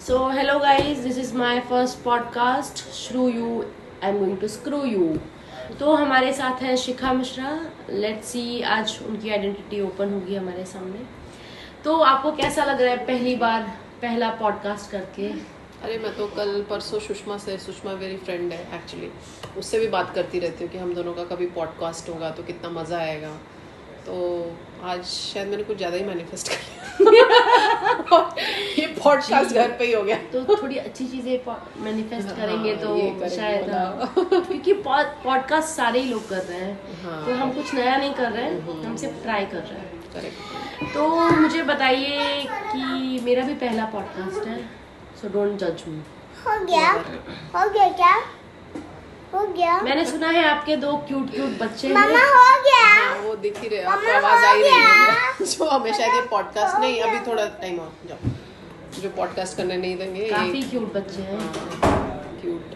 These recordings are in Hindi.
So hello guys, this is my first podcast. Shrew you, I'm going to screw you. तो हमारे साथ है शिखा मिश्रा. लेट्स सी आज उनकी आइडेंटिटी ओपन होगी हमारे सामने. तो आपको कैसा लग रहा है पहली बार पहला पॉडकास्ट करके? अरे मैं तो कल परसों सुषमा मेरी फ्रेंड है एक्चुअली, उससे भी बात करती रहती हूँ कि हम दोनों का कभी पॉडकास्ट होगा तो कितना मज़ा आएगा. तो आज शायद मैंने कुछ ज़्यादा ही मैनिफेस्ट कर लिया. ये पॉडकास्ट घर पे ही हो गया. तो थोड़ी अच्छी चीज़ें मैनिफेस्ट करेंगे तो शायद, क्योंकि पॉडकास्ट सारे ही लोग कर रहे हैं. तो हम कुछ नया नहीं कर रहे हैं, हम सिर्फ ट्राई कर रहे हैं. करेक्ट. तो मुझे बताइए कि मेरा भी पहला पॉडकास्ट है, सो डोंट जज मी. हो गया क्या? हो गया. मैंने सुना है आपके दो क्यूट बच्चे हैं. मामा हो गया. हाँ, वो दिख ही रहे, आपको आवाज आ ही रही है. जो हमेशा ये पॉडकास्ट नहीं, अभी थोड़ा टाइम और जाओ, जो पॉडकास्ट करने नहीं देंगे. काफी क्यूट बच्चे हैं. क्यूट.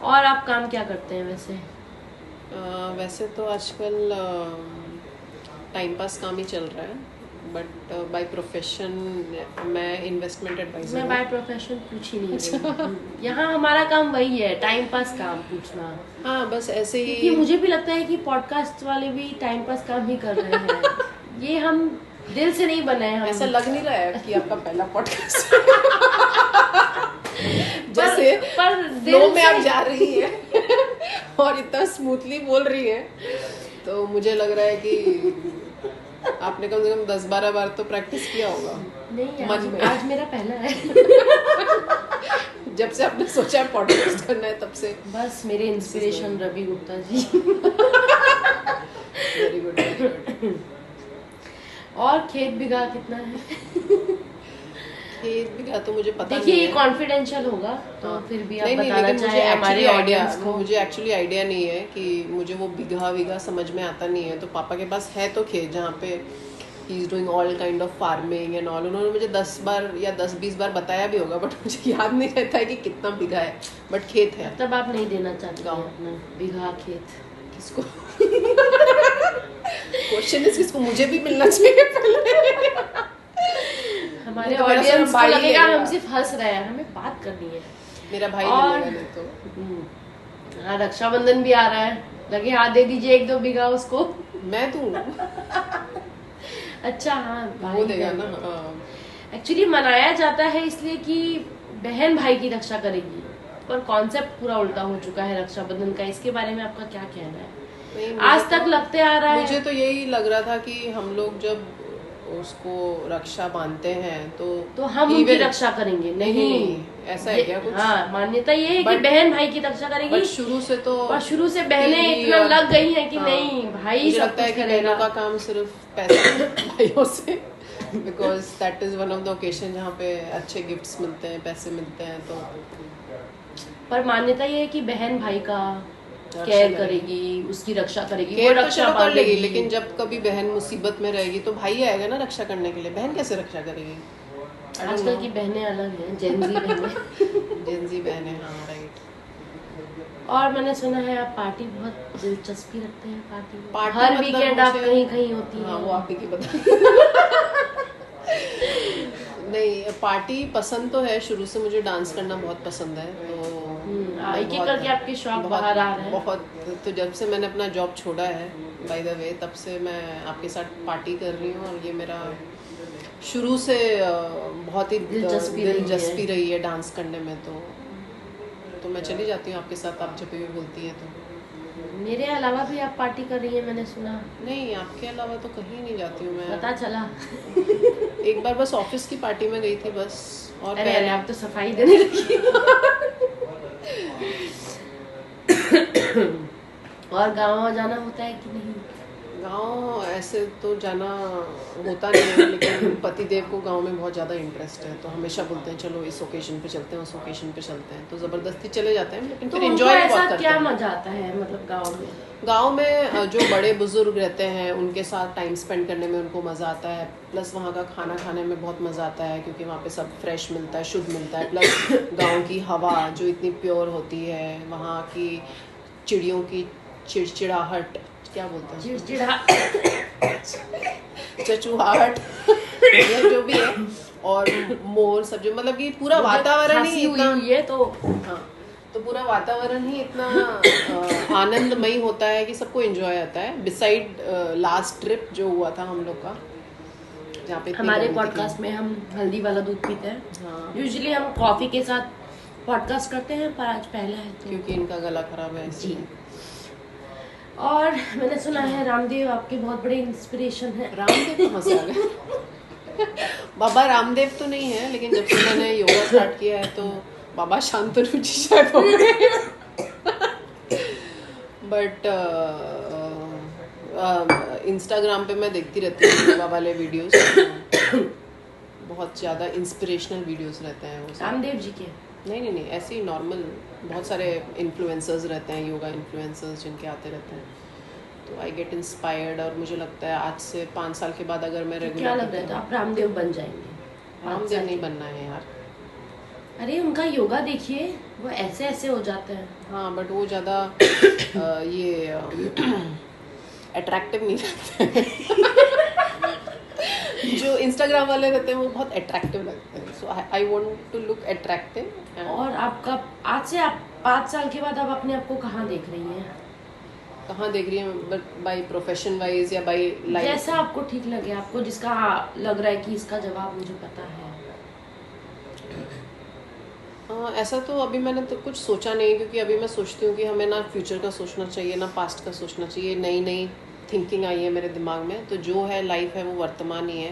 और आप काम क्या करते हैं वैसे? वैसे तो आजकल टाइम पास काम ही चल रहा है, बट बाय प्रोफेशन मैं इन्वेस्टमेंट एडवाइजर. मैं बाय प्रोफेशन पूछ ही नहीं रही. यहाँ हमारा काम वही है, टाइम पास काम पूछना. हाँ, बस ऐसे ही. क्योंकि मुझे भी लगता है कि पॉडकास्ट वाले भी टाइम पास काम ही कर रहे हैं. ये हम दिल से नहीं बनाए. हम ऐसा लग नहीं रहा है कि आपका पहला पॉडकास्ट जैसे पर दिल में आप जा रही है और इतना स्मूथली बोल रही है, तो मुझे लग रहा है कि आपने कम से कम 10-12 बार तो प्रैक्टिस किया होगा. नहीं, मन में. आज मेरा पहला है. जब से आपने सोचा है पॉडकास्ट करना है तब से. बस मेरे inspiration Ravi Gupta ji. Very good. और खेत बिघा कितना है? खेत बिघा तो मुझे पता देखिए, नहीं ये है. कॉन्फिडेंशियल होगा, तो फिर भी आप नहीं, बताना लेकिन चाहे हमारे ऑडियंस को. मुझे एक्चुअली आइडिया नहीं है कि मुझे वो बिघा समझ में आता नहीं है. तो पापा के पास है तो खेत जहाँ पे he is doing all kind of farming and all. उन्होंने मुझे 10 बार या 10-20 बार बताया भी होगा, बट मुझे याद नहीं रहता है कि कितना बिघा है. बट खेत है. तब आप नहीं देना चाहते गाँव. अपना बिघा खेत किसको? क्वेश्चन इज किसको? मुझे भी मिलना चाहिए पहले. हमारे तो मेरा ऑडियंस को भाई लगेगा है. हम सिर्फ हंस रहे हैं, हमें बात करनी है. मेरा भाई और- मिलेगा नहीं तो. हाँ, रक्षाबंधन भी आ रहा है, लगे हाथ दे दीजिए 1-2 बीघा उसको. मैं दूं? अच्छा, हाँ, वो देगा ना. एक्चुअली मनाया जाता है इसलिए कि बहन भाई की रक्षा करेगी, पर कॉन्सेप्ट पूरा उल्टा हो चुका है रक्षाबंधन का. इसके बारे में आपका क्या कहना है? नहीं, आज तक लगते आ रहा है. मुझे तो यही लग रहा था कि हम लोग जब उसको रक्षा बांधते हैं तो हम उनकी रक्षा करेंगे. नहीं, ऐसा है क्या कुछ? हाँ, मान्यता ये है कि बहन भाई की रक्षा करेगी. बट शुरू से तो और शुरू से बहनें इतना लग गई हैं कि नहीं, भाई मुझे सब लगता है कुछ कि करेगा. बहनों का काम सिर्फ पैसा भाइयों से, because that is one of the occasion जहाँ पे अच्छे गिफ्ट्स मिलते हैं, पैसे मिलते हैं. तो पर मान्यता ये है कि बहन भाई का रक्षा केयर करेगी, उसकी रक्षा करेगी, वो केयर तो रक्षा चलो कर बांधेगी. लेगी, लेकिन जब कभी बहन मुसीबत में रहेगी तो भाई आएगा ना रक्षा करने के लिए. बहन कैसे रक्षा करेगी? आजकल की बहनें अलग हैं, जेनजी बहनें. जेनजी बहन है. हाँ, राइट. और मैंने सुना है आप पार्टी बहुत दिलचस्पी रखते हैं. पार्टी हर मतलब वीकेंड आप मुझे- कहीं होती हाँ, हैं. वो आप ही की बता. नहीं, पार्टी पसंद तो है. शुरू से मुझे डांस करना बहुत पसंद है. तो एक एक करके आपके शौक बाहर आ रहे हैं. बहुत. तो जब से मैंने अपना जॉब छोड़ा है, बाय द वे, तब से मैं आपके साथ पार्टी कर रही हूँ. और ये मेरा शुरू से बहुत ही दिलचस्पी रही है डांस करने में. तो मैं चली जाती हूँ आपके साथ, आप जब भी बोलती है तो. मेरे अलावा भी आप पार्टी कर रही हैं, मैंने सुना. नहीं, आपके अलावा तो कहीं नहीं जाती हूँ मैं. पता चला. एक बार बस ऑफिस की पार्टी में गई थी बस. और अरे आप तो सफाई देने लगी. और गाँव जाना होता है कि नहीं? गांव ऐसे तो जाना होता नहीं है, लेकिन पतिदेव को गांव में बहुत ज़्यादा इंटरेस्ट है. तो हमेशा बोलते हैं चलो इस ओकेजन पे चलते हैं, उस ओकेजन पे चलते हैं. तो ज़बरदस्ती चले जाते हैं, लेकिन तो फिर उनको एंजॉय ऐसा बहुत करते क्या हैं. मजा आता है मतलब गाँव में? गांव में जो बड़े बुजुर्ग रहते हैं उनके साथ टाइम स्पेंड करने में उनको मज़ा आता है. प्लस वहाँ का खाना खाने में बहुत मज़ा आता है, क्योंकि वहाँ पे सब फ्रेश मिलता है, शुद्ध मिलता है. प्लस गांव की हवा जो इतनी प्योर होती है, वहाँ की चिड़ियों की चिड़चिड़ाहट, क्या बोलते हैं, चिड़चिड़ा चचुहाट, ये जो भी है और मोर सब जो मतलब कि पूरा वातावरण ही इतना ये तो हाँ, तो पूरा वातावरण ही इतना आनंदमयी होता है कि सबको एंजॉय आता है। बिसाइड लास्ट ट्रिप जो हुआ था हम लोग का, जहाँ पे हमारे पॉडकास्ट में हम हल्दी वाला दूध पीते हैं। हाँ, यूजुअली हम कॉफी के साथ पॉडकास्ट करते हैं, पर आज पहला है तो क्योंकि इनका गला खराब है जी। और मैंने सुना है रामदेव आपके बहुत बड़े इंस्पिरेशन है। रामदेव कहाँ से आ गए? बाबा रामदेव तो नहीं है, लेकिन जब से मैंने योगा स्टार्ट किया है तो बाबा शांतनु जी शायद हो गए। बट इंस्टाग्राम पे मैं देखती रहती हूँ योगा वाले वीडियोस, बहुत ज़्यादा इंस्पिरेशनल वीडियोस रहते हैं वो सब। रामदेव जी के नहीं, ऐसे ही नॉर्मल बहुत सारे इन्फ्लुएंसर्स रहते हैं, योगा इन्फ्लुएंसर्स जिनके आते रहते हैं, तो आई गेट इंस्पायर्ड। और मुझे लगता है आज से 5 साल के बाद अगर मैं क्या रेगुलर लग रहा है तो आप रामदेव बन जाएंगे। रामदेव नहीं बनना है यार। अरे उनका योगा देखिए, वो ऐसे ऐसे हो जाते हैं। हाँ, बट वो ज़्यादा ये अट्रैक्टिव नहीं लगते। जो इंस्टाग्राम वाले रहते हैं वो बहुत अट्रैक्टिव लगते हैं, so I want to look attractive. और आपका आज से आप 5 साल के बाद आप अपने आप को कहाँ देख रही हैं? कहाँ देख रही हैं? बट बाई प्रोफेशन वाइज या बाई लाइफ? जैसा आपको ठीक लगे, आपको जिसका लग रहा है कि इसका जवाब मुझे पता है। ऐसा तो अभी मैंने तो कुछ सोचा नहीं, क्योंकि अभी मैं सोचती हूँ कि हमें ना फ्यूचर का सोचना चाहिए ना पास्ट का सोचना चाहिए। नई नई थिंकिंग आई है मेरे दिमाग में, तो जो है लाइफ है वो वर्तमान ही है।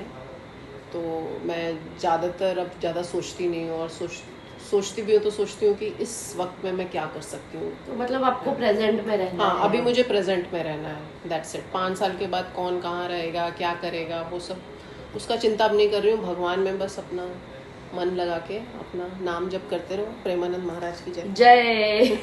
तो मैं ज़्यादातर अब ज़्यादा सोचती नहीं हूँ, और सोचती भी हूँ तो सोचती हूँ कि इस वक्त में मैं क्या कर सकती हूँ। तो मतलब आपको प्रेजेंट में रहना है। हाँ, अभी मुझे प्रेजेंट में रहना है, दैट्स इट। 5 साल के बाद कौन कहाँ रहेगा, क्या करेगा, वो सब उसका चिंता अब नहीं कर रही हूँ। भगवान में बस अपना मन लगा के अपना नाम जप करते रहो। प्रेमानंद महाराज की जय। जय।